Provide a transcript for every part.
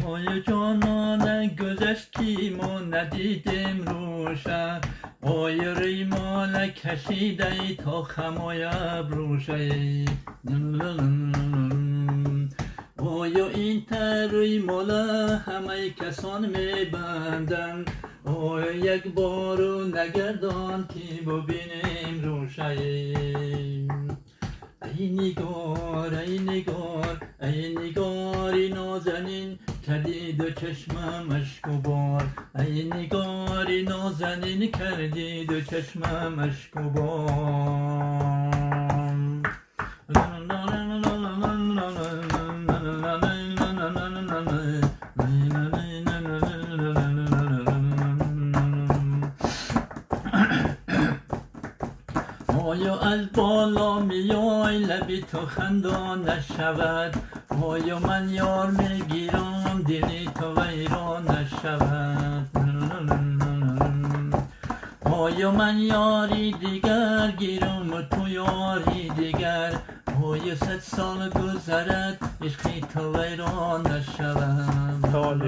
آی جانان گذشتیم و ندیدیم روشه، آی ریمال کشیده تا خمای ابروشه. آیا این تروی مالا همه کسان میبندن، آیا یک بارو نگردان که ببینیم روشه. ای نگار ای نگار ای نگاری نازنین، کردی دو چشمم اشک و بار. ای نگاری نازنین کردی دو چشمم اشک و بار. آیا از بالا میای لبی تو خندان نشود، آیا من یار میگیرم دلی تو ویران نشود. آیا من یاری دیگر گیرم و تو یاری دیگر، آیا 100 سال گذرد عشقی تو ویران نشود.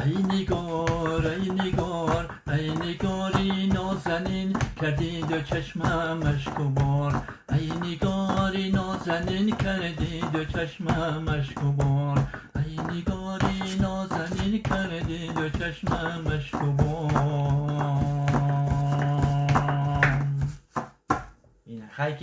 ای نگار ای نگار ای نگاری نازنین، کردی دو چشمم اشک و بار. ای نگاری نازنین کردی دو چشمم اشک و بار. ای نگاری نازنین کردی دو چشمم اشک و بار. این خیلی